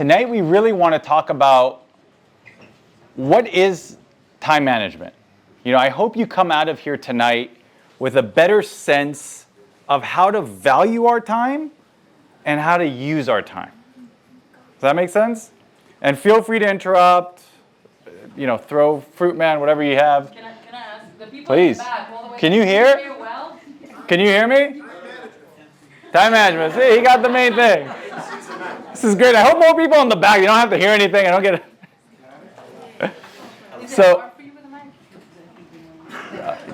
Tonight we really want to talk about what is time management. You know, I hope you come out of here tonight with a better sense of how to value our time and how to use our time. Does that make sense? And feel free to interrupt, you know, throw fruit man, whatever you have. Can I ask the people Please. in the back all the way? Can you hear? Well? Can you hear me? Time management. See, he got the main thing. This is great. I hope more people in the back. You don't have to hear anything. I don't get it. So,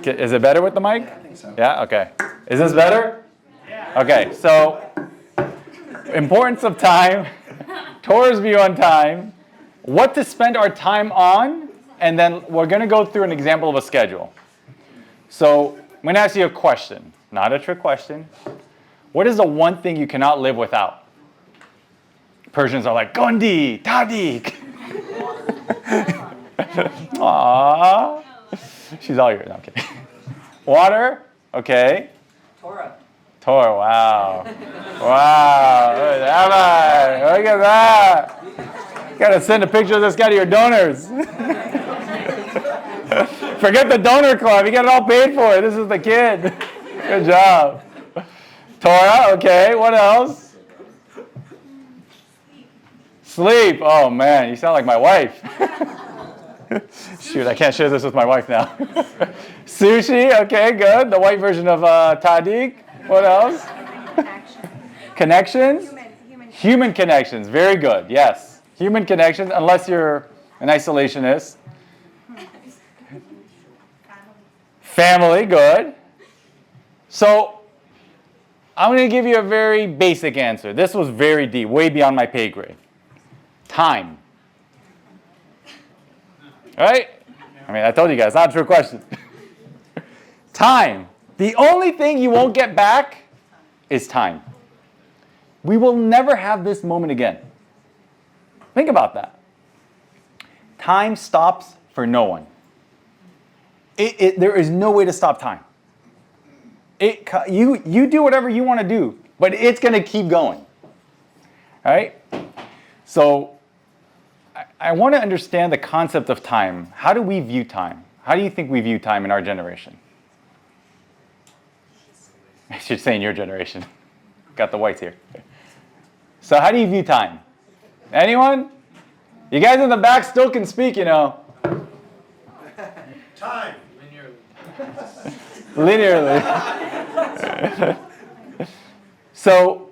is it better with the mic? I think so. Yeah. Okay. Is this better? Yeah. Okay. So, importance of time, Torah's view on time, what to spend our time on, and then we're going to go through an example of a schedule. So, I'm going to ask you a question, not a trick question. What is the one thing you cannot live without? Persians are like, Gondi, Tadik. Aww. She's all yours. No, I'm kidding. Water? Okay. Torah. Torah, wow. Wow. Look at that. You gotta send a picture of this guy to your donors. Forget the donor club. You got it all paid for. This is the kid. Good job. Torah, okay. What else? Sleep. Oh man, you sound like my wife. Shoot, I can't share this with my wife now. Sushi, okay, good. The white version of Tadik. What else? Connections? Human connections. Very good, yes. Human connections, unless you're an isolationist. Family, good. So, I'm going to give you a very basic answer. This was very deep, way beyond my pay grade. Time. Right? I mean, I told you guys, not a true question. Time. The only thing you won't get back is time. We will never have this moment again. Think about that. Time stops for no one. There is no way to stop time. You do whatever you want to do, but it's going to keep going. All right? So, I want to understand the concept of time. How do we view time? How do you think we view time in our generation? I should say in your generation. Got the whites here. So how do you view time? Anyone? You guys in the back still can speak, you know. Time. Linearly. So,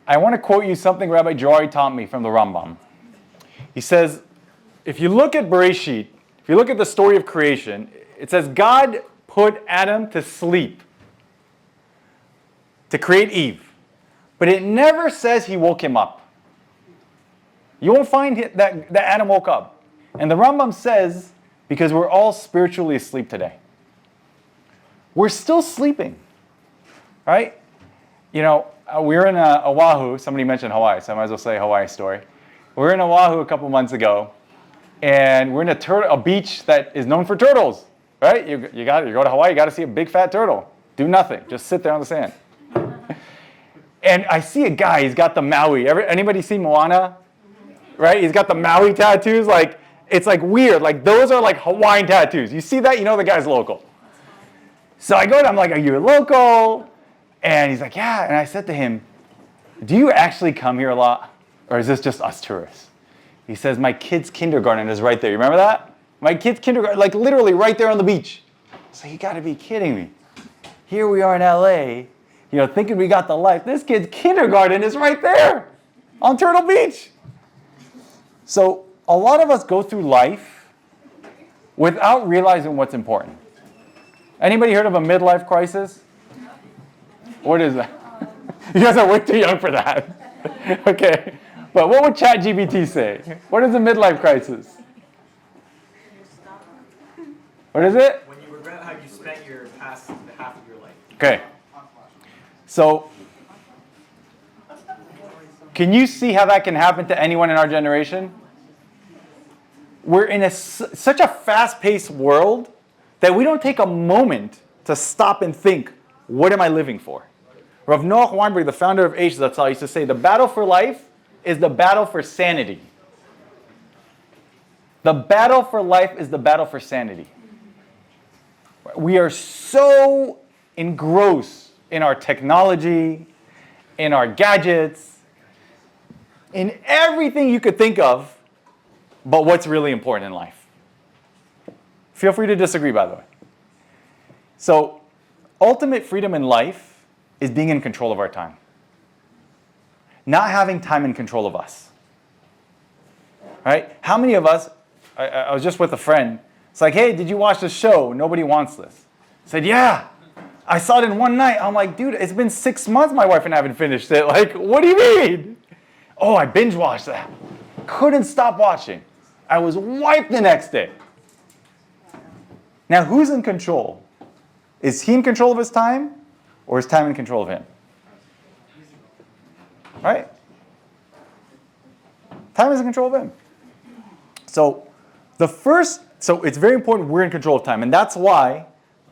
I want to quote you something Rabbi Jawari taught me from the Rambam. He says, if you look at Bereshit, if you look at the story of creation, it says God put Adam to sleep to create Eve. But it never says he woke him up. You won't find that Adam woke up. And the Rambam says, because we're all spiritually asleep today. We're still sleeping, right? You know, we were in Oahu. Somebody mentioned Hawaii, so I might as well say a Hawaii story. We were in Oahu a couple months ago, and we're in a beach that is known for turtles, right? You go to Hawaii, you got to see a big fat turtle. Do nothing, just sit there on the sand. And I see a guy, he's got the Maui. Anybody see Moana? Right? He's got the Maui tattoos. Like, it's like weird. Like, those are like Hawaiian tattoos. You see that, you know the guy's local. So I go to him, I'm like, are you a local? And he's like, yeah. And I said to him, do you actually come here a lot? Or is this just us tourists? He says, my kid's kindergarten is right there. You remember that? My kid's kindergarten, like literally right there on the beach. So you got to be kidding me. Here we are in LA, you know, thinking we got the life. This kid's kindergarten is right there on Turtle Beach. So a lot of us go through life without realizing what's important. Anybody heard of a midlife crisis? What is that? You guys are way too young for that. Okay. But what would ChatGPT say? What is a midlife crisis? What is it? When you regret how you spent your past half of your life. Okay. So, can you see how that can happen to anyone in our generation? We're in such a fast-paced world that we don't take a moment to stop and think, what am I living for? Rav Noach Weinberg, the founder of H. Zatzal, used to say, the battle for life is the battle for sanity. The battle for life is the battle for sanity. We are so engrossed in our technology, in our gadgets, in everything you could think of, but what's really important in life. Feel free to disagree, by the way. So, ultimate freedom in life is being in control of our time. Not having time in control of us. Right? How many of us, I was just with a friend, it's like, hey, did you watch the show? Nobody Wants This. I said, yeah. I saw it in one night. I'm like, dude, it's been 6 months my wife and I haven't finished it. Like, what do you mean? Oh, I binge watched that. Couldn't stop watching. I was wiped the next day. Now, who's in control? Is he in control of his time, or is time in control of him? Right? Time is in control of him. So it's very important we're in control of time. And that's why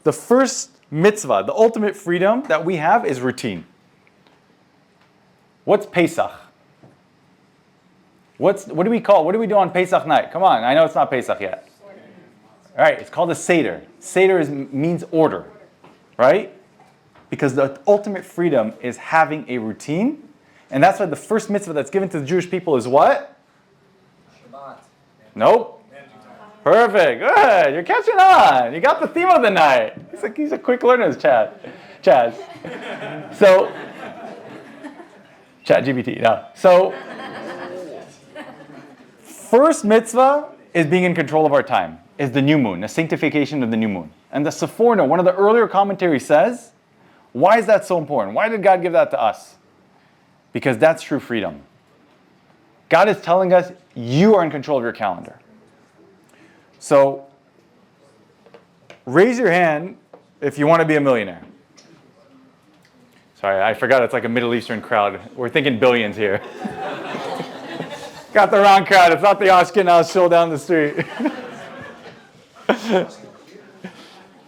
the first mitzvah, the ultimate freedom that we have is routine. What's Pesach? What do we do on Pesach night? Come on, I know it's not Pesach yet. All right, it's called a Seder. Seder means order, right? Because the ultimate freedom is having a routine. And that's why the first mitzvah that's given to the Jewish people is what? Shabbat. Nope. Perfect. Good. You're catching on. You got the theme of the night. He's a quick learner, Chaz. So, ChatGPT. No. So, first mitzvah is being in control of our time. Is the new moon, the sanctification of the new moon. And the Sephorno, one of the earlier commentaries says, why is that so important? Why did God give that to us? Because that's true freedom. God is telling us you are in control of your calendar. So, raise your hand if you want to be a millionaire. Sorry, I forgot it's like a Middle Eastern crowd. We're thinking billions here. Got the wrong crowd. It's not the Ashkenaz show down the street.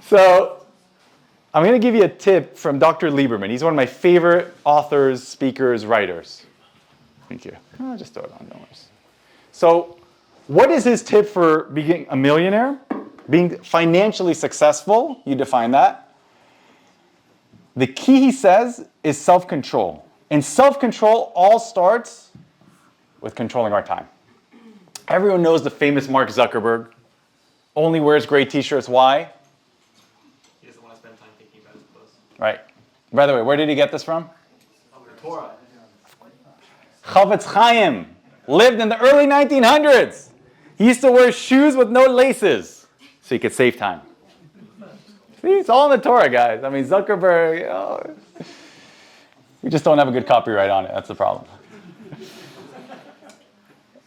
So, I'm going to give you a tip from Dr. Lieberman. He's one of my favorite authors, speakers, writers. Thank you. I'll just throw it on, no worries. So, what is his tip for being a millionaire? Being financially successful, you define that. The key, he says, is self-control. And self-control all starts with controlling our time. Everyone knows the famous Mark Zuckerberg. Only wears gray t-shirts. Why? He doesn't want to spend time thinking about his clothes. Right. By the way, where did he get this from? The Torah. Chavetz Chaim lived in the early 1900s. He used to wear shoes with no laces so he could save time. See, it's all in the Torah, guys. I mean, Zuckerberg, we just don't have a good copyright on it. That's the problem.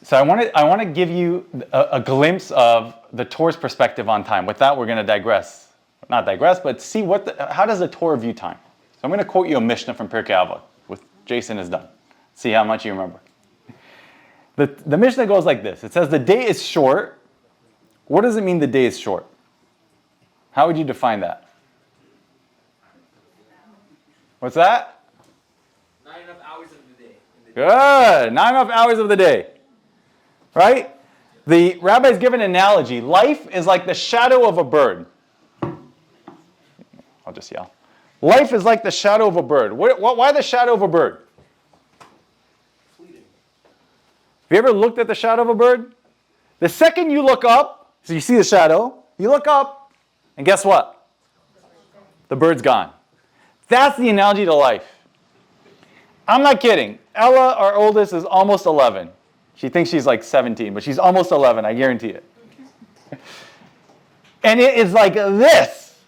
So I want to give you a glimpse of the Torah's perspective on time. With that, we're going to digress. Not digress, but see how does the Torah view time. So I'm going to quote you a Mishnah from Pirkei Avot, with Jason is done. See how much you remember. The Mishnah goes like this. It says the day is short. What does it mean the day is short? How would you define that? What's that? Not enough hours of the day. Good. Not enough hours of the day. Right? The rabbi's given an analogy. Life is like the shadow of a bird. I'll just yell. Life is like the shadow of a bird. Why the shadow of a bird? Fleeting. Have you ever looked at the shadow of a bird? The second you look up, so you see the shadow, you look up, and guess what? The bird's gone. That's the analogy to life. I'm not kidding. Ella, our oldest, is almost 11. She thinks she's like 17, but she's almost 11, I guarantee it. And it is like this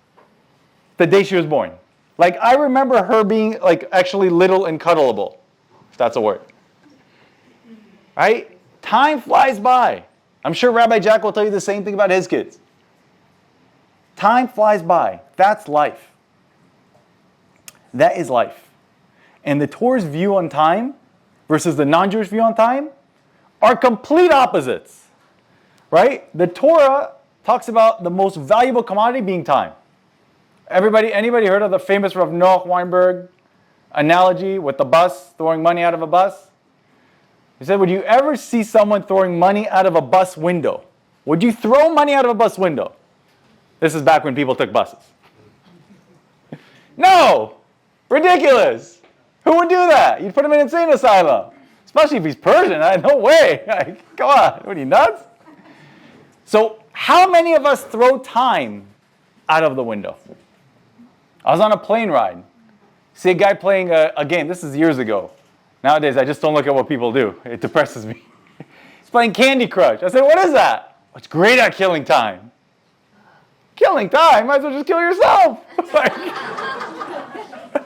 the day she was born. Like, I remember her being like actually little and cuddleable, if that's a word. Right? Time flies by. I'm sure Rabbi Jack will tell you the same thing about his kids. Time flies by. That's life. That is life. And the Torah's view on time versus the non-Jewish view on time are complete opposites. Right? The Torah talks about the most valuable commodity being time. Anybody heard of the famous Rav Noach Weinberg analogy with the bus, throwing money out of a bus? He said, would you ever see someone throwing money out of a bus window? Would you throw money out of a bus window? This is back when people took buses. No! Ridiculous! Who would do that? You'd put him in an insane asylum. Especially if he's Persian. No way. Come on. What are you, nuts? So how many of us throw time out of the window? I was on a plane ride. See a guy playing a game. This is years ago. Nowadays, I just don't look at what people do. It depresses me. He's playing Candy Crush. I said, what is that? Oh, it's great at killing time. Killing time? Might as well just kill yourself.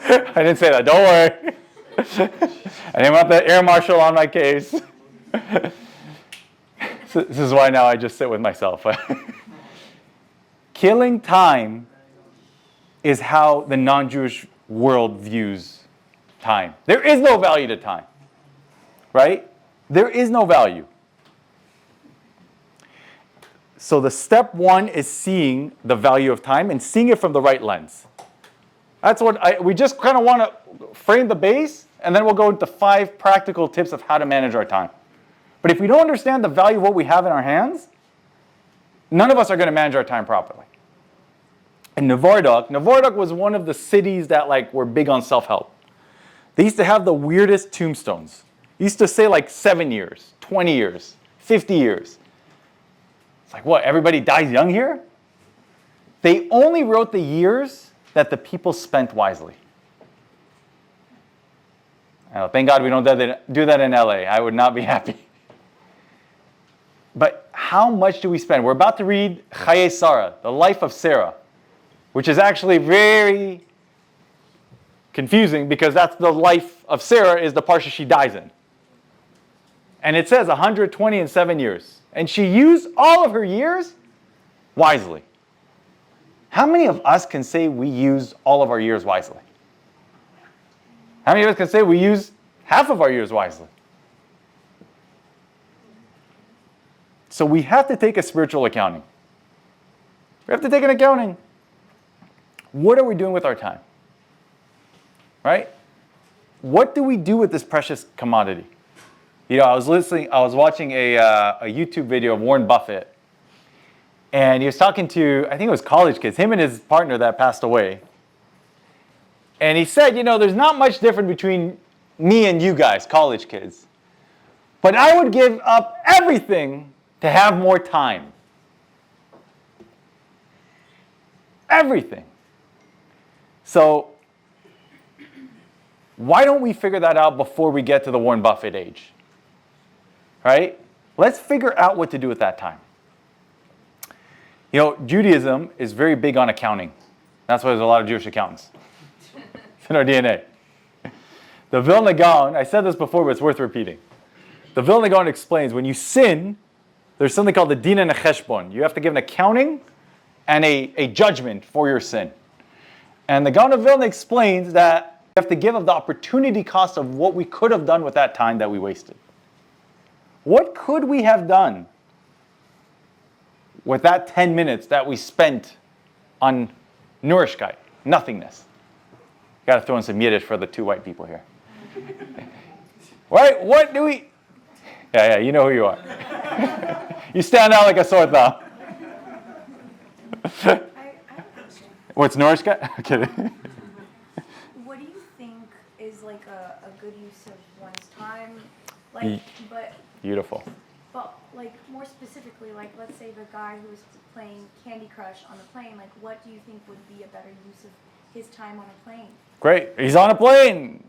I didn't say that. Don't worry. I didn't want the air marshal on my case. This is why now I just sit with myself. Killing time is how the non-Jewish world views time. There is no value to time, right? There is no value. So the step one is seeing the value of time and seeing it from the right lens. That's what we just kind of want to frame the base, and then we'll go into 5 practical tips of how to manage our time. But if we don't understand the value of what we have in our hands, none of us are going to manage our time properly. In Novardok was one of the cities that were big on self-help. They used to have the weirdest tombstones. They used to say 7 years, 20 years, 50 years. It's like, what, everybody dies young here? They only wrote the years that the people spent wisely. Thank God we don't do that in LA. I would not be happy. But how much do we spend? We're about to read Chaye Sarah, the life of Sarah, which is actually very confusing because that's the life of Sarah is the parsha she dies in. And it says 127 years. And she used all of her years wisely. How many of us can say we used all of our years wisely? How many of us can say we used half of our years wisely? So we have to take a spiritual accounting. We have to take an accounting. What are we doing with our time? Right? What do we do with this precious commodity? I was watching a YouTube video of Warren Buffett, and he was talking to, I think it was college kids, him and his partner that passed away. And he said, there's not much different between me and you guys, college kids. But I would give up everything to have more time. Everything. So, why don't we figure that out before we get to the Warren Buffett age? Right? Let's figure out what to do with that time. Judaism is very big on accounting. That's why there's a lot of Jewish accountants. It's in our DNA. The Vilna Gaon, I said this before, but it's worth repeating. The Vilna Gaon explains when you sin, there's something called the din and a cheshbon. You have to give an accounting and a judgment for your sin. And the Gaon of Vilna explains that you have to give up the opportunity cost of what we could have done with that time that we wasted. What could we have done with that 10 minutes that we spent on Nourishkeit, nothingness? Got to throw in some Yiddish for the 2 white people here. Right? What do we... Yeah, you know who you are. You stand out like a sore thumb. I have a question. What's Nourishkeit? I'm kidding. What do you think is a good use of one's time? Beautiful. But more specifically, let's say the guy who was playing Candy Crush on the plane, what do you think would be a better use of his time on a plane? Great. He's on a plane,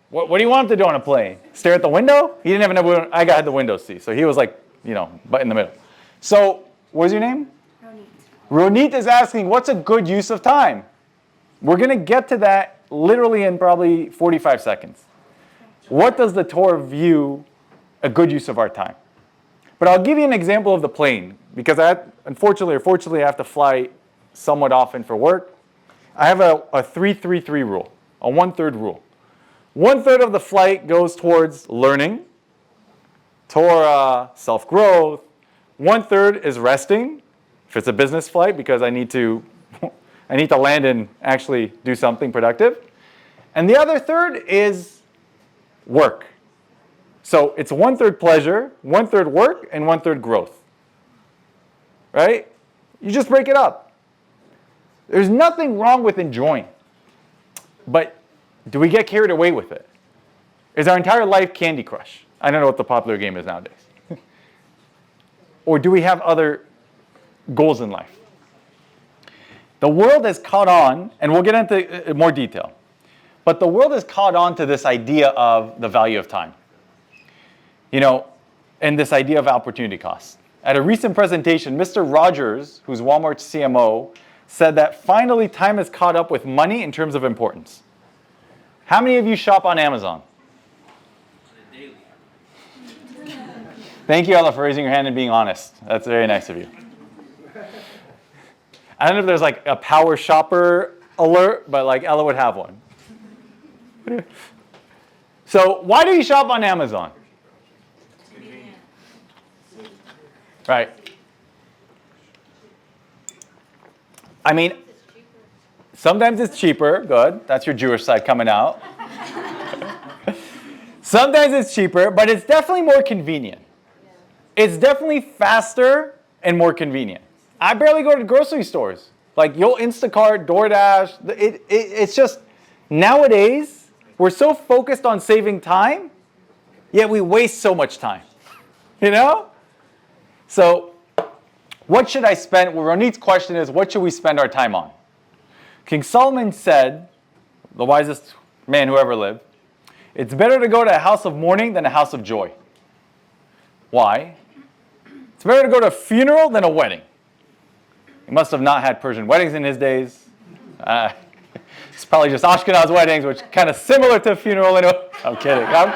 What do you want him to do on a plane? Stare at the window? He didn't even have I had the window seat, so he was but in the middle. So, what was your name? Ronit is asking, what's a good use of time? We're going to get to that literally in probably 45 seconds. What does the Torah view a good use of our time? But I'll give you an example of the plane, because unfortunately or fortunately, I have to fly somewhat often for work. I have a 3-3-3 rule, a 1/3 rule. 1/3 of the flight goes towards learning, Torah, self-growth. 1/3 is resting, if it's a business flight, because I need to land and actually do something productive. And the other 1/3 is work. So it's 1/3 pleasure, 1/3 work, and 1/3 growth. Right? You just break it up. There's nothing wrong with enjoying. But do we get carried away with it? Is our entire life Candy Crush? I don't know what the popular game is nowadays. Or do we have other goals in life? The world has caught on, and we'll get into more detail, but the world has caught on to this idea of the value of time. And this idea of opportunity cost. At a recent presentation, Mr. Rogers, who's Walmart's CMO, said that finally time has caught up with money in terms of importance. How many of you shop on Amazon? Daily. Thank you, Ella, for raising your hand and being honest. That's very nice of you. I don't know if there's like a power shopper alert, but like Ella would have one. So why do you shop on Amazon? Right. I mean, sometimes it's cheaper. Good. That's your Jewish side coming out. Sometimes it's cheaper, but it's definitely more convenient. It's definitely faster and more convenient. I barely go to grocery stores. Like, you'll Instacart, DoorDash. It's just, nowadays, we're so focused on saving time, yet we waste so much time. So, what should I spend? Well, Ronit's question is, what should we spend our time on? King Solomon said, the wisest man who ever lived, it's better to go to a house of mourning than a house of joy. Why? It's better to go to a funeral than a wedding. He must have not had Persian weddings in his days. It's probably just Ashkenaz weddings, which kind of similar to a funeral. I'm kidding. Have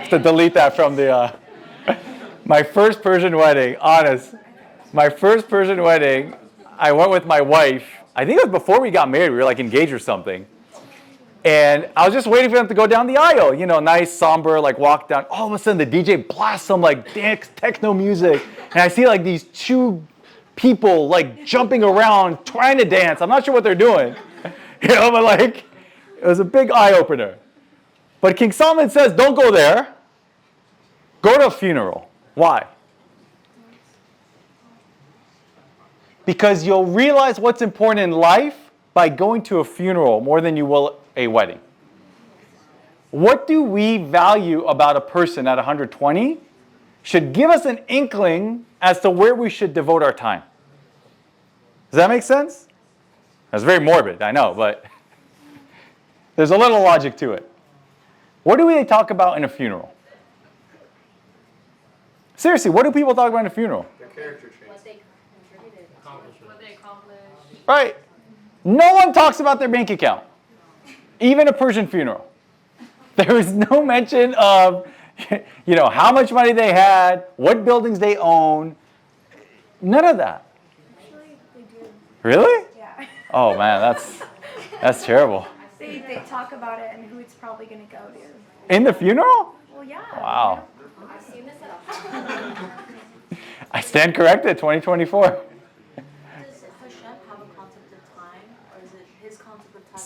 to delete that from the... My first Persian wedding, honest. My first Persian wedding, I went with my wife. I think it was before we got married. We were like engaged or something. And I was just waiting for them to go down the aisle. Nice, somber, like walk down. All of a sudden, the DJ blasts some like dance, techno music. And I see like these two people like jumping around, trying to dance. I'm not sure what they're doing. But like, it was a big eye-opener. But King Solomon says, don't go there. Go to a funeral. Why? Because you'll realize what's important in life by going to a funeral more than you will a wedding. What do we value about a person at 120 should give us an inkling as to where we should devote our time. Does that make sense? That's very morbid, I know, but there's a little logic to it. What do they talk about in a funeral? Seriously, what do people talk about in a funeral? Their character traits. What they contributed. What they accomplished. Right. No one talks about their bank account. Even a Persian funeral. There is no mention of, how much money they had, what buildings they own. None of that. Actually, they do. Really? Yeah. Oh man, that's terrible. They talk about it and who it's probably going to go to. In the funeral? Well, yeah. Wow. I've seen this at a I stand corrected, 2024. Does Hashem have a concept of time, or is it his concept of time?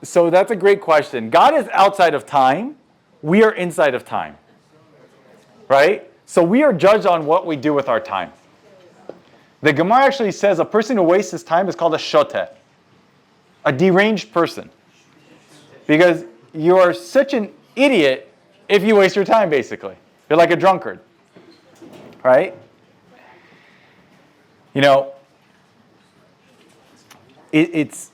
So that's a great question. God is outside of time. We are inside of time. Right? So we are judged on what we do with our time. The Gemara actually says a person who wastes his time is called a shoteh, a deranged person. Because you are such an idiot if you waste your time, basically. You're like a drunkard. Right? It's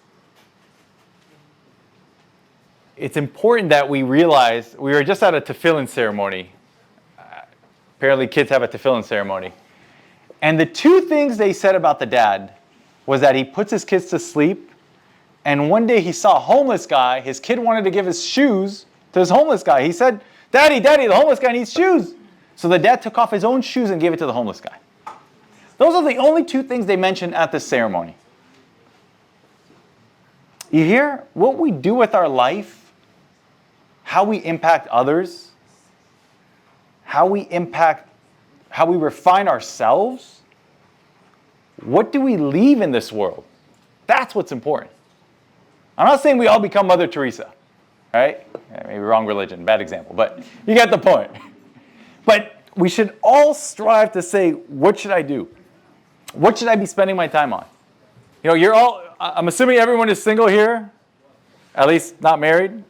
important that we realize, we were just at a tefillin ceremony. Apparently kids have a tefillin ceremony. And the two things they said about the dad was that he puts his kids to sleep, and one day he saw a homeless guy. His kid wanted to give his shoes to this homeless guy. He said, Daddy, the homeless guy needs shoes. So the dad took off his own shoes and gave it to the homeless guy. Those are the only two things they mentioned at this ceremony. You hear? What we do with our life, how we impact others, how we refine ourselves, what do we leave in this world? That's what's important. I'm not saying we all become Mother Teresa, right? Maybe wrong religion, bad example, but you get the point. But we should all strive to say, what should I do? What should I be spending my time on? You know, you're all, I'm assuming everyone is single here, at least not married.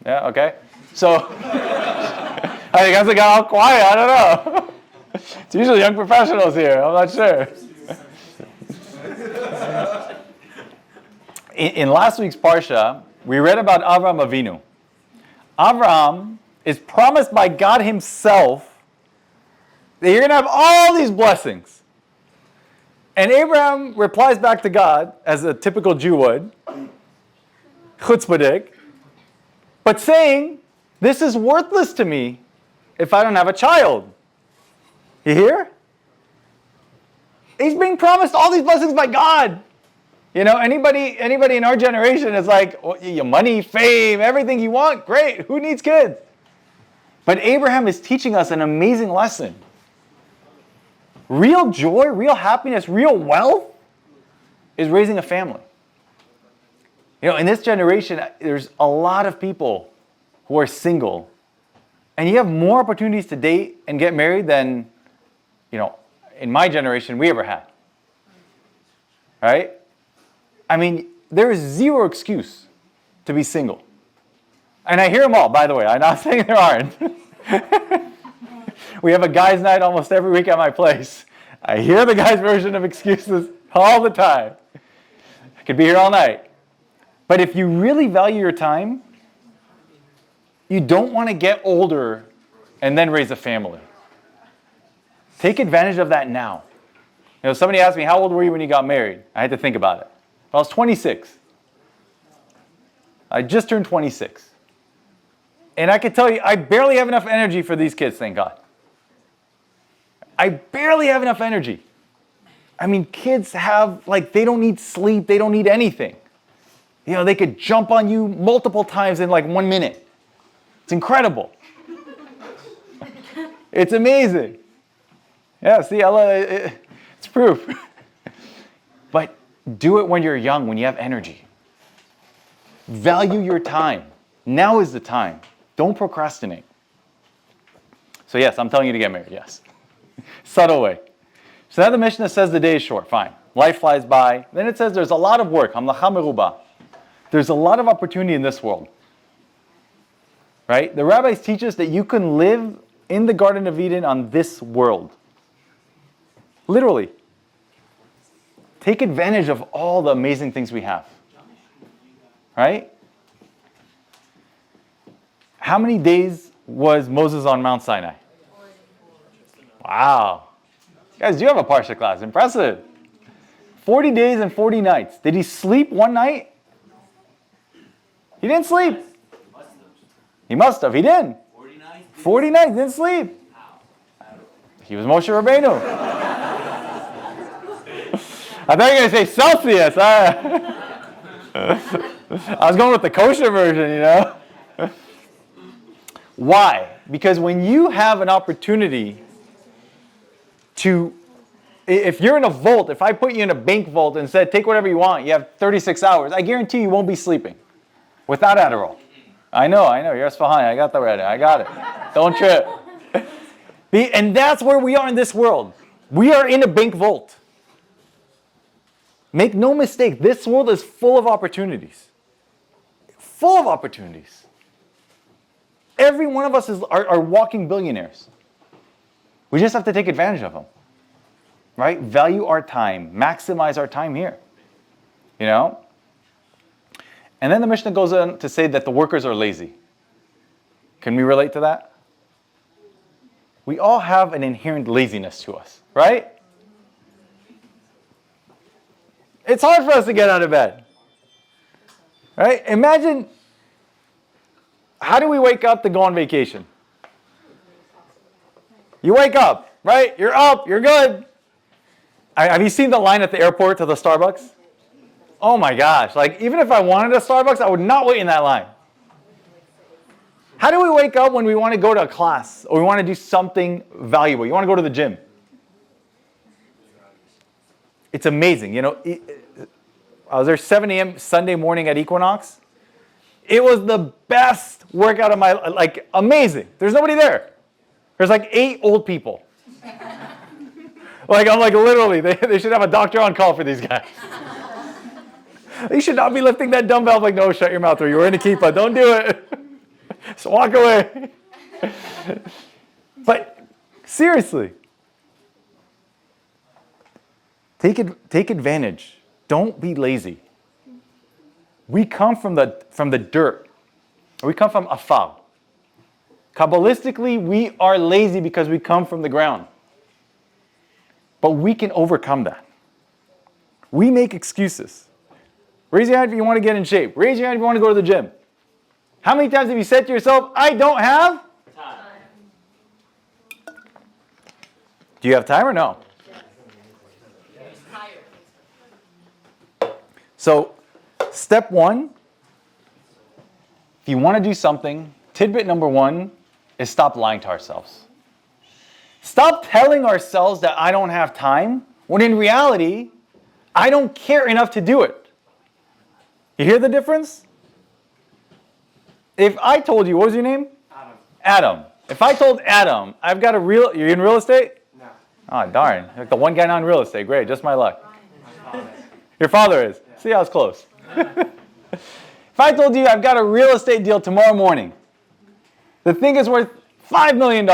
Yeah, okay. So, I guess I got all quiet, I don't know. It's usually young professionals here, I'm not sure. In last week's Parsha, we read about Avraham Avinu. Avraham is promised by God himself that you're going to have all these blessings. And Abraham replies back to God, as a typical Jew would, chutzpahdik, but saying, this is worthless to me if I don't have a child. You hear? He's being promised all these blessings by God. You know, anybody in our generation is like, well, your money, fame, everything you want, great. Who needs kids? But Abraham is teaching us an amazing lesson. Real joy, real happiness, real wealth is raising a family. You know, in this generation, there's a lot of people who are single. And you have more opportunities to date and get married than, you know, in my generation we ever had. Right? I mean, there is zero excuse to be single. And I hear them all, by the way. I'm not saying there aren't. We have a guys' night almost every week at my place. I hear the guys' version of excuses all the time. I could be here all night. But if you really value your time, you don't want to get older and then raise a family. Take advantage of that now. You know, somebody asked me, how old were you when you got married? I had to think about it. I was 26. I just turned 26. And I can tell you, I barely have enough energy for these kids, thank God. I barely have enough energy. I mean, kids have, like, they don't need sleep. They don't need anything. You know, they could jump on you multiple times in like 1 minute. It's incredible. It's amazing. Yeah, see, Ella, it's proof. But do it when you're young, when you have energy. Value your time. Now is the time. Don't procrastinate. So yes, I'm telling you to get married, yes. Subtle way. So now the Mishnah says the day is short, fine. Life flies by. Then it says there's a lot of work, hamlacha meruba. There's a lot of opportunity in this world. Right? The rabbis teach us that you can live in the Garden of Eden on this world. Literally. Take advantage of all the amazing things we have. Right? How many days was Moses on Mount Sinai? Wow. You guys do have a Parsha class. Impressive. 40 days and 40 nights. Did he sleep one night? He didn't sleep. He must have. He didn't. 40 nights, didn't sleep. He was Moshe Rabbeinu. I thought you were going to say Celsius. I was going with the kosher version, you know. Why? Because when you have an opportunity to, if you're in a vault, if I put you in a bank vault and said, take whatever you want, you have 36 hours, I guarantee you won't be sleeping without Adderall. I know, you're Sfahani, I got that right, I got it. Don't trip. And that's where we are in this world. We are in a bank vault. Make no mistake, this world is full of opportunities. Full of opportunities. Every one of us are walking billionaires. We just have to take advantage of them. Right? Value our time. Maximize our time here. You know? And then the Mishnah goes on to say that the workers are lazy. Can we relate to that? We all have an inherent laziness to us, right? It's hard for us to get out of bed. Right? Imagine, how do we wake up to go on vacation? You wake up, right? You're up, you're good. Have you seen the line at the airport to the Starbucks? Oh my gosh, like even if I wanted a Starbucks, I would not wait in that line. How do we wake up when we want to go to a class or we want to do something valuable? You want to go to the gym. It's amazing. You know, I was there 7 a.m. Sunday morning at Equinox. It was the best workout of my life, like amazing. There's nobody there. There's like 8 old people. Like I'm like literally, they should have a doctor on call for these guys. They should not be lifting that dumbbell. I'm like, no, shut your mouth or you're in a keepa. Don't do it. Just walk away. But seriously, take advantage. Don't be lazy. We come from the dirt. We come from afar. Kabbalistically, we are lazy because we come from the ground. But we can overcome that. We make excuses. Raise your hand if you want to get in shape. Raise your hand if you want to go to the gym. How many times have you said to yourself, I don't have Time. Do you have time or no? So, step 1, if you want to do something, tidbit number 1 is stop lying to ourselves. Stop telling ourselves that I don't have time, when in reality, I don't care enough to do it. You hear the difference? If I told you, what was your name? Adam. Adam. If I told Adam, I've got you're in real estate? No. Oh, darn. Like the one guy not in real estate. Great, just my luck. My father. Your father is. Yeah. See how it's close. If I told you I've got a real estate deal tomorrow morning, the thing is worth $5 million,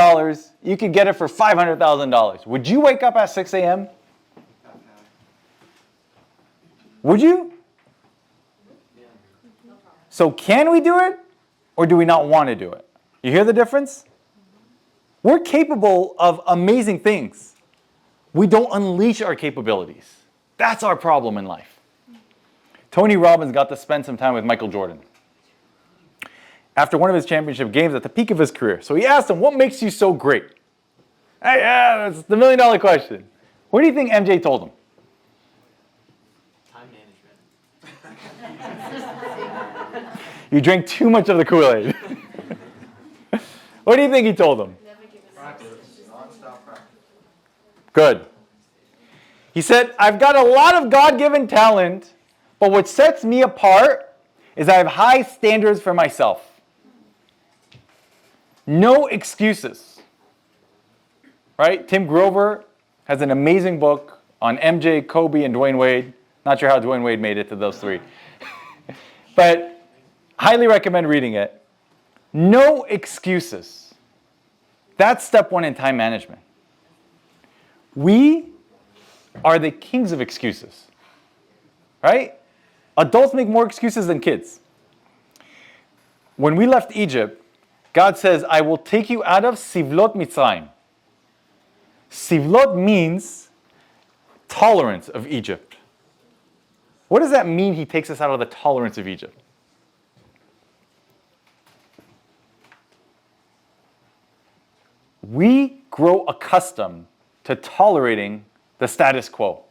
you could get it for $500,000. Would you wake up at 6 a.m.? Would you? So can we do it, or do we not want to do it? You hear the difference? We're capable of amazing things. We don't unleash our capabilities. That's our problem in life. Tony Robbins got to spend some time with Michael Jordan after one of his championship games at the peak of his career. So he asked him, what makes you so great? Hey, that's the $1 million question. What do you think MJ told him? Time management. You drank too much of the Kool-Aid. What do you think he told him? Practice. Non-stop practice. Good. He said, I've got a lot of God-given talent, but what sets me apart is I have high standards for myself. No excuses. Right? Tim Grover has an amazing book on MJ, Kobe, and Dwayne Wade. Not sure how Dwayne Wade made it to those 3. But highly recommend reading it. No excuses. That's step 1 in time management. We are the kings of excuses. Right? Adults make more excuses than kids. When we left Egypt, God says, I will take you out of Sivlot Mitzrayim. Sivlot means tolerance of Egypt. What does that mean, he takes us out of the tolerance of Egypt? We grow accustomed to tolerating the status quo.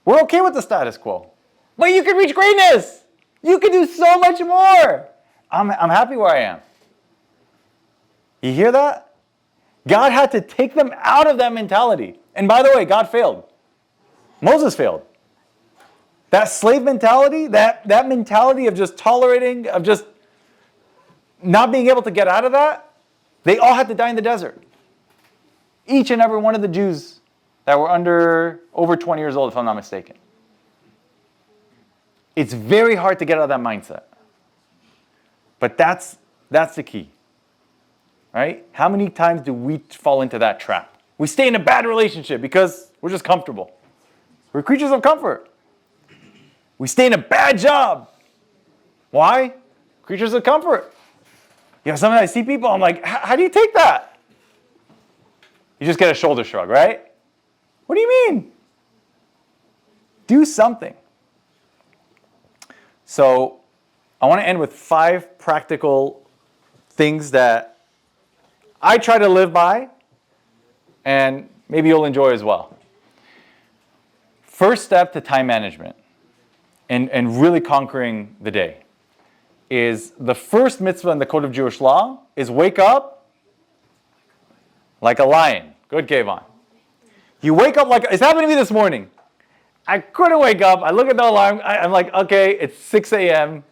We're okay with the status quo. But you can reach greatness. You can do so much more. I'm happy where I am. You hear that? God had to take them out of that mentality. And by the way, God failed. Moses failed. That slave mentality, that mentality of just tolerating, of just not being able to get out of that, they all had to die in the desert. Each and every one of the Jews that were over 20 years old, if I'm not mistaken. It's very hard to get out of that mindset. But that's the key. Right? How many times do we fall into that trap? We stay in a bad relationship because we're just comfortable. We're creatures of comfort. We stay in a bad job. Why? Creatures of comfort. You know, sometimes I see people, I'm like, how do you take that? You just get a shoulder shrug, right? What do you mean? Do something. So I want to end with 5 practical things that I try to live by, and maybe you'll enjoy as well. First step to time management and really conquering the day is the first mitzvah in the code of Jewish law is wake up like a lion. Good, Kayvon. You wake up like, it's happened to me this morning. I couldn't wake up. I look at the alarm. I'm like, okay, it's 6 a.m.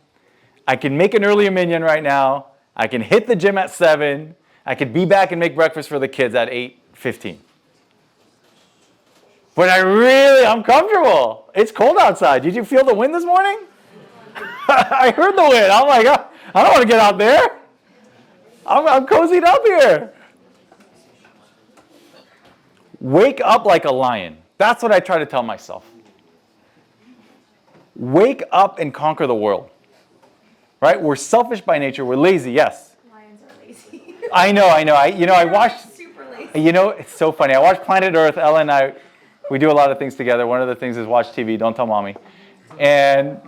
I can make an early minion right now. I can hit the gym at 7. I could be back and make breakfast for the kids at 8:15. But I'm comfortable. It's cold outside. Did you feel the wind this morning? I heard the wind. I'm like, I don't want to get out there. I'm cozied up here. Wake up like a lion. That's what I try to tell myself. Wake up and conquer the world. Right? We're selfish by nature. We're lazy, yes. Lions are lazy. I know. I watched, Super lazy. it's so funny. I watched Planet Earth. Ella and I, we do a lot of things together. One of the things is watch TV. Don't tell mommy. And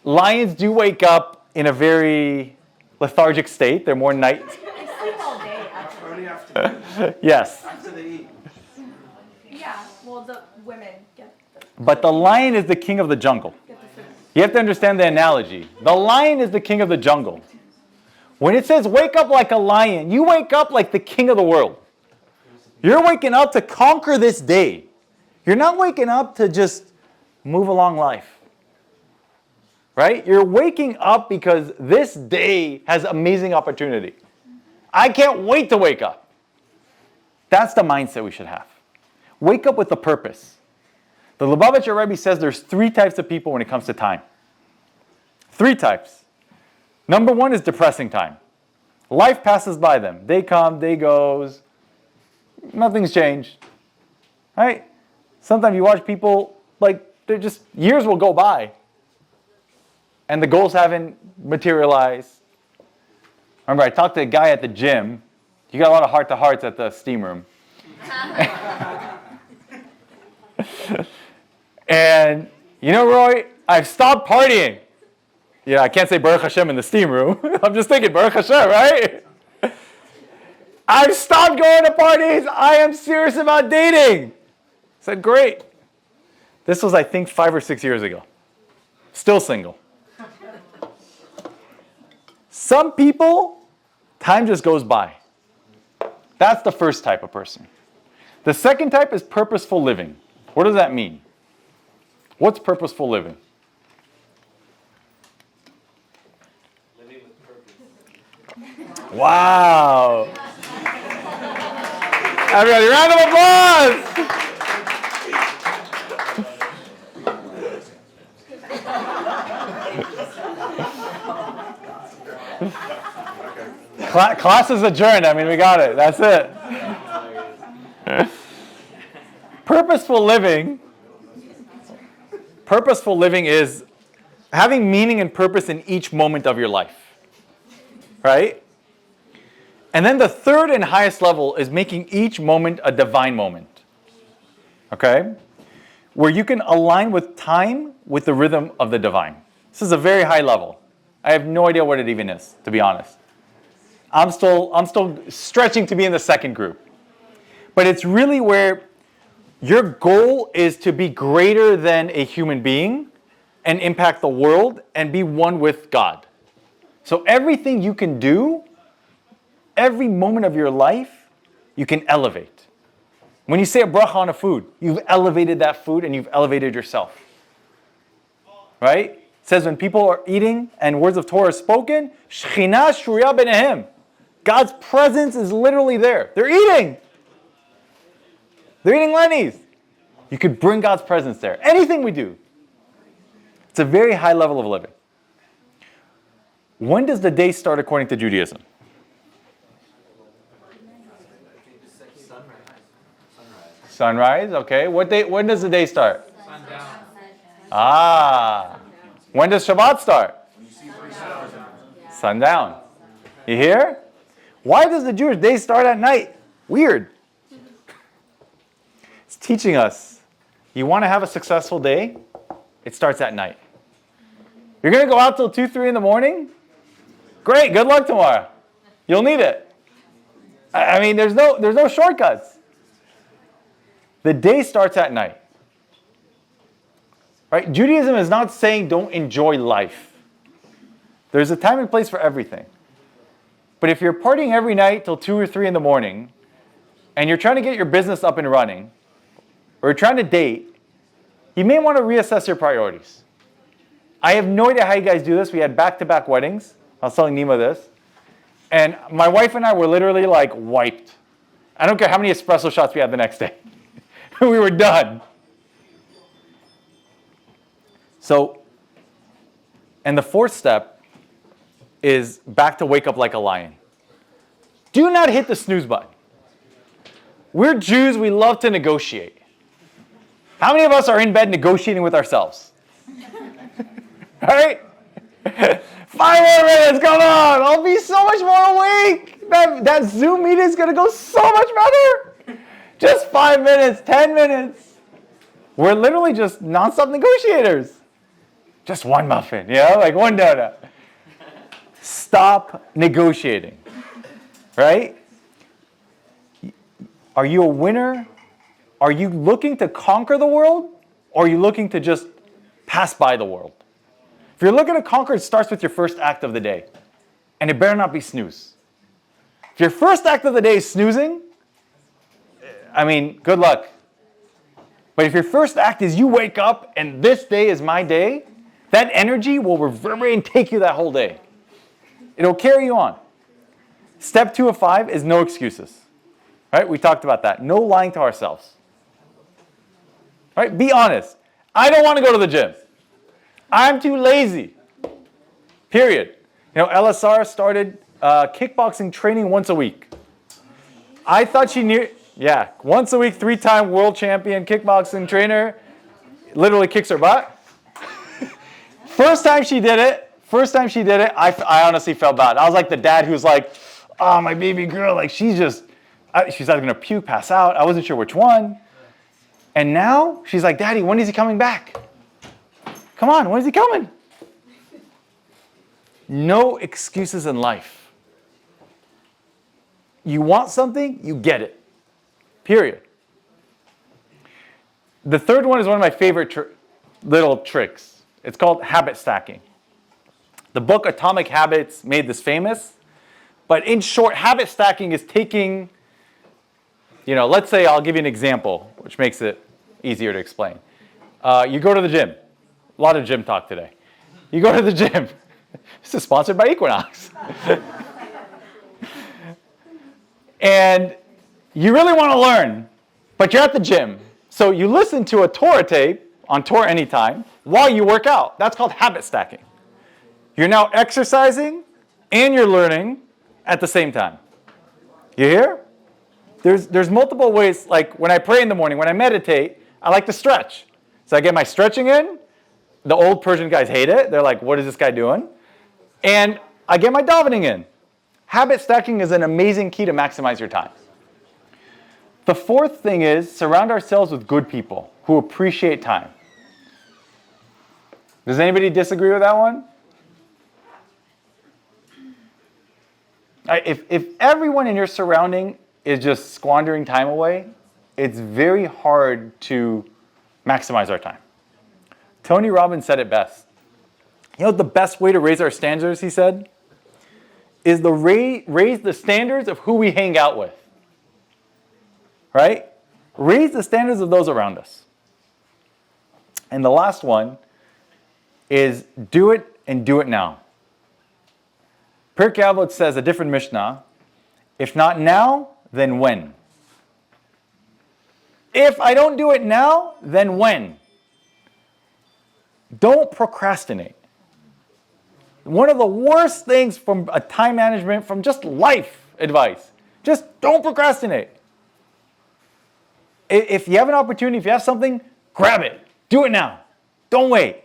lions do wake up in a very lethargic state. They're more night. They sleep all day, actually. Only after Yes. after they eat. Yeah, well, the women get But the lion is the king of the jungle. the food. You have to understand the analogy. The lion is the king of the jungle. When it says wake up like a lion, you wake up like the king of the world. You're waking up to conquer this day. You're not waking up to just move along life. Right? You're waking up because this day has amazing opportunity. I can't wait to wake up. That's the mindset we should have. Wake up with a purpose. The Lubavitcher Rebbe says there's 3 types of people when it comes to time. 3 types. Number 1 is depressing time. Life passes by them. Day comes, day goes. Nothing's changed. Right? Sometimes you watch people, like, they're just, years will go by. And the goals haven't materialized. Remember, I talked to a guy at the gym. You got a lot of heart-to-hearts at the steam room. And, you know, Roy, I've stopped partying. Yeah, I can't say Baruch Hashem in the steam room. I'm just thinking Baruch Hashem, right? I've stopped going to parties. I am serious about dating. I said, great. This was, I think, 5 or 6 years ago. Still single. Some people, time just goes by. That's the first type of person. The second type is purposeful living. What does that mean? What's purposeful living? Living with purpose. Wow. Everybody, round of applause. Class is adjourned. I mean, we got it. That's it. Purposeful living is having meaning and purpose in each moment of your life. Right? And then the third and highest level is making each moment a divine moment. Okay? Where you can align with time with the rhythm of the divine. This is a very high level. I have no idea what it even is, to be honest. I'm still stretching to be in the second group. But it's really where your goal is to be greater than a human being and impact the world and be one with God. So everything you can do, every moment of your life, you can elevate. When you say a bracha on a food, you've elevated that food and you've elevated yourself. Right? It says when people are eating and words of Torah are spoken, Shechina shruya b'nehem. God's presence is literally there. They're eating. They're eating Lenny's. You could bring God's presence there. Anything we do. It's a very high level of living. When does the day start according to Judaism? Sunrise, okay. When does the day start? Sundown. Ah. When does Shabbat start? Sundown. You hear? Why does the Jewish day start at night? Weird. It's teaching us, you want to have a successful day? It starts at night. You're going to go out till 2, 3 in the morning? Great, good luck tomorrow. You'll need it. I mean, there's no shortcuts. The day starts at night. Right? Judaism is not saying don't enjoy life. There's a time and place for everything. But if you're partying every night till 2 or 3 in the morning, and you're trying to get your business up and running, or you're trying to date, you may want to reassess your priorities. I have no idea how you guys do this. We had back-to-back weddings. I was telling Nima this. And my wife and I were literally like wiped. I don't care how many espresso shots we had the next day. We were done. So, and the fourth step is back to wake up like a lion. Do not hit the snooze button. We're Jews, we love to negotiate. How many of us are in bed negotiating with ourselves? All right? 5 more minutes, come on! I'll be so much more awake! That Zoom meeting is going to go so much better! Just 5 minutes, 10 minutes. We're literally just nonstop negotiators. Just one muffin, like one donut. Stop negotiating, right? Are you a winner? Are you looking to conquer the world? Or are you looking to just pass by the world? If you're looking to conquer, it starts with your first act of the day. And it better not be snooze. If your first act of the day is snoozing, I mean, good luck. But if your first act is you wake up and this day is my day, that energy will reverberate and take you that whole day. It'll carry you on. Step 2 of 5 is no excuses. Right? We talked about that. No lying to ourselves. Right? Be honest. I don't want to go to the gym. I'm too lazy. Period. LSR started kickboxing training once a week. I thought she knew, once a week, 3-time world champion kickboxing trainer, literally kicks her butt. First time she did it, I honestly felt bad. I was like the dad who's like, oh, my baby girl, like she's either going to puke, pass out. I wasn't sure which one. And now she's like, Daddy, when is he coming back? Come on, when is he coming? No excuses in life. You want something, you get it. Period. The third one is one of my favorite little tricks. It's called habit stacking. The book Atomic Habits made this famous. But in short, habit stacking is taking, let's say I'll give you an example, which makes it easier to explain. You go to the gym. A lot of gym talk today. You go to the gym. This is sponsored by Equinox. And you really want to learn, but you're at the gym. So you listen to a Torah tape on Torah Anytime while you work out. That's called habit stacking. You're now exercising and you're learning at the same time. You hear? There's multiple ways, like when I pray in the morning, when I meditate, I like to stretch. So I get my stretching in. The old Persian guys hate it. They're like, what is this guy doing? And I get my davening in. Habit stacking is an amazing key to maximize your time. The fourth thing is surround ourselves with good people who appreciate time. Does anybody disagree with that one? If everyone in your surrounding is just squandering time away, it's very hard to maximize our time. Tony Robbins said it best. The best way to raise our standards, he said, is to raise the standards of who we hang out with. Right? Raise the standards of those around us. And the last one is do it and do it now. Pirkei Avot says, a different Mishnah, if not now, then when? If I don't do it now, then when? Don't procrastinate. One of the worst things from a time management, from just life advice, just don't procrastinate. If you have an opportunity, if you have something, grab it. Do it now. Don't wait.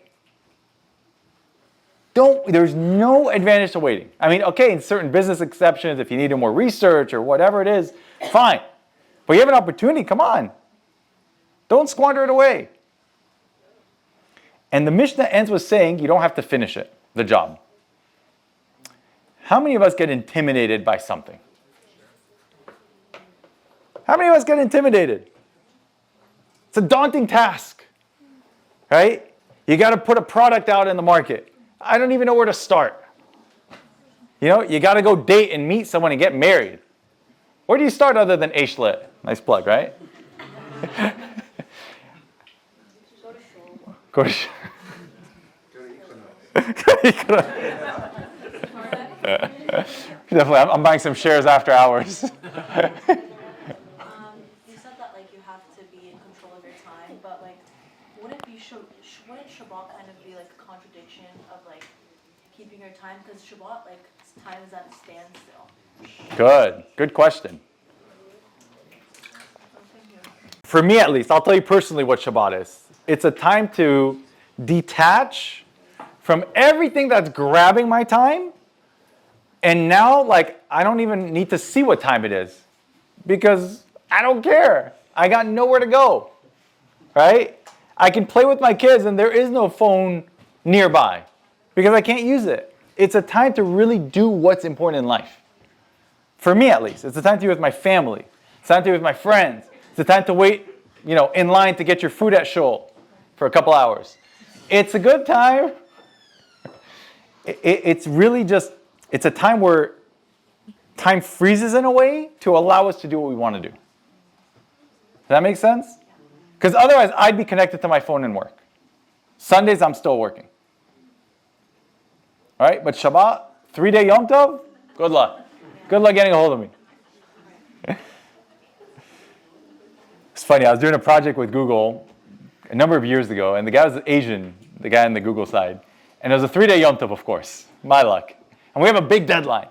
There's no advantage to waiting. I mean, okay, in certain business exceptions, if you need more research or whatever it is, fine. But you have an opportunity, come on. Don't squander it away. And the Mishnah ends with saying you don't have to finish it, the job. How many of us get intimidated by something? How many of us get intimidated? It's a daunting task, right? You got to put a product out in the market. I don't even know where to start. You got to go date and meet someone and get married. Where do you start other than Ashlet? Nice plug, right? Go to Definitely, I'm buying some shares after hours. You said that like you have to be in control of your time, but like, wouldn't Shabbat kind of be like a contradiction of like keeping your time? Because Shabbat, like, time is at a standstill. Good question. For me, at least, I'll tell you personally what Shabbat is. It's a time to detach from everything that's grabbing my time. And now, like, I don't even need to see what time it is because I don't care. I got nowhere to go, right? I can play with my kids and there is no phone nearby because I can't use it. It's a time to really do what's important in life. For me, at least. It's a time to be with my family. It's a time to be with my friends. It's a time to wait, in line to get your food at shul for a couple hours. It's a good time. It's really just, it's a time where time freezes in a way to allow us to do what we want to do. Does that make sense? Because otherwise, I'd be connected to my phone and work. Sundays, I'm still working. All right, but Shabbat, 3-day Yom Tov, good luck. Good luck getting a hold of me. It's funny, I was doing a project with Google a number of years ago, and the guy was Asian, the guy on the Google side. And it was a 3-day Yom Tov, of course, my luck. And we have a big deadline.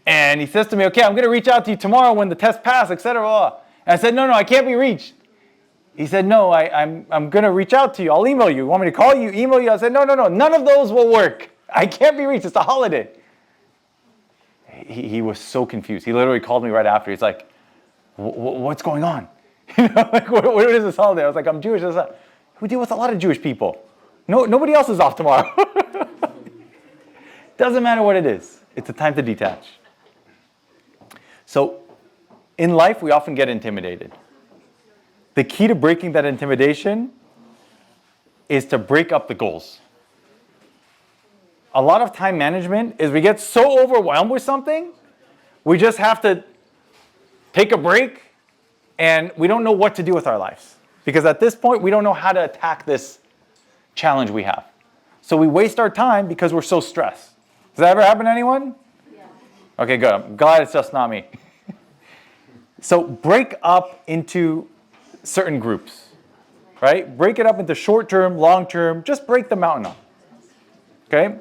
And he says to me, okay, I'm going to reach out to you tomorrow when the test passed, etc. And I said, no, I can't be reached. He said, no, I'm going to reach out to you. I'll email you. You want me to call you, email you? I said, no, none of those will work. I can't be reached. It's a holiday. He was so confused. He literally called me right after. He's like, what's going on? What is this holiday? I was like, I'm Jewish. We deal with a lot of Jewish people. Nobody else is off tomorrow. Doesn't matter what it is. It's a time to detach. So in life, we often get intimidated. The key to breaking that intimidation is to break up the goals. A lot of time management is we get so overwhelmed with something, we just have to take a break and we don't know what to do with our lives. Because at this point, we don't know how to attack this challenge we have. So we waste our time because we're so stressed. Does that ever happen to anyone? Yeah. Okay, good. I'm glad it's just not me. So break up into certain groups, right? Break it up into short-term, long-term. Just break the mountain up, okay?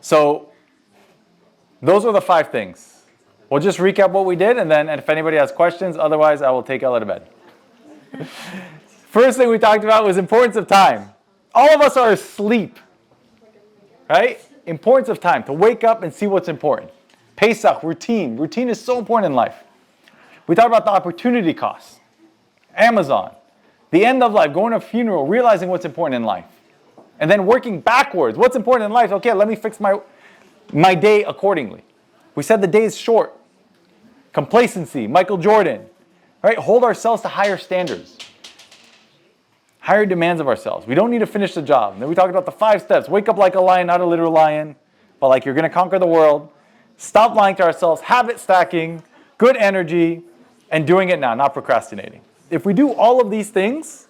So those are the 5 things. We'll just recap what we did, and then if anybody has questions, otherwise I will take Ella to bed. First thing we talked about was importance of time. All of us are asleep, right? Importance of time, to wake up and see what's important. Pesach, routine. Routine is so important in life. We talked about the opportunity cost. Amazon. The end of life, going to a funeral, realizing what's important in life. And then working backwards. What's important in life? Okay, let me fix my day accordingly. We said the day is short. Complacency, Michael Jordan. Right? Hold ourselves to higher standards. Higher demands of ourselves. We don't need to finish the job. And then we talked about the 5 steps. Wake up like a lion, not a literal lion, but like you're going to conquer the world. Stop lying to ourselves. Habit stacking, good energy, and doing it now, not procrastinating. If we do all of these things,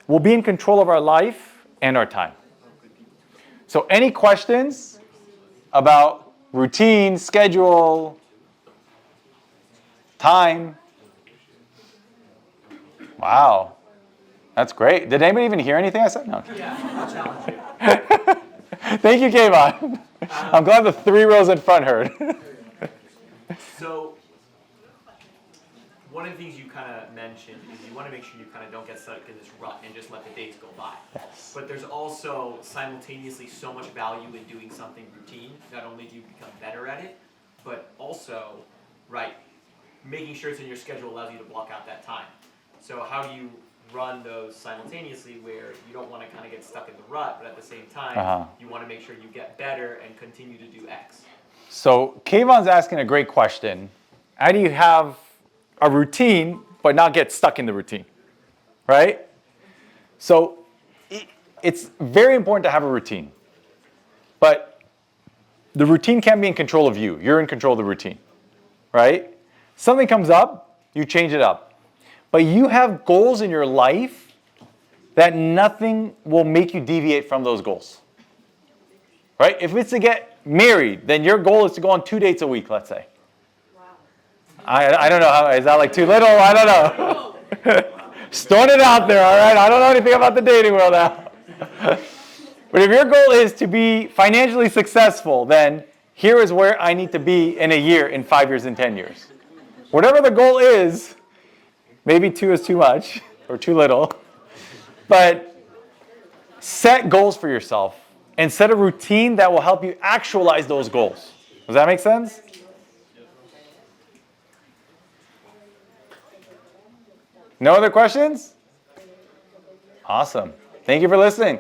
we'll be in control of our life and our time. So any questions about routine, schedule, time? Wow. That's great. Did anybody even hear anything I said? No. Thank you, Kayvon. I'm glad the 3 rows in front heard. So, one of the things you kind of mentioned is you want to make sure you kind of don't get stuck in this rut and just let the days go by. Yes. But there's also simultaneously so much value in doing something routine. Not only do you become better at it, but also, right, making sure it's in your schedule allows you to block out that time. So how do you run those simultaneously where you don't want to kind of get stuck in the rut, but at the same time, you want to make sure you get better and continue to do X? So Kayvon's asking a great question. How do you have a routine but not get stuck in the routine, right? So it's very important to have a routine, but the routine can't be in control of you. You're in control of the routine, right? Something comes up, you change it up. But you have goals in your life that nothing will make you deviate from those goals. Right? If it's to get married, then your goal is to go on 2 dates a week, let's say. I don't know, is that like too little? I don't know. Just throwing it out there, all right? I don't know anything about the dating world now. But if your goal is to be financially successful, then here is where I need to be in a year, in 5 years, in 10 years. Whatever the goal is, maybe 2 is too much or too little, but set goals for yourself and set a routine that will help you actualize those goals. Does that make sense? No other questions? Awesome. Thank you for listening.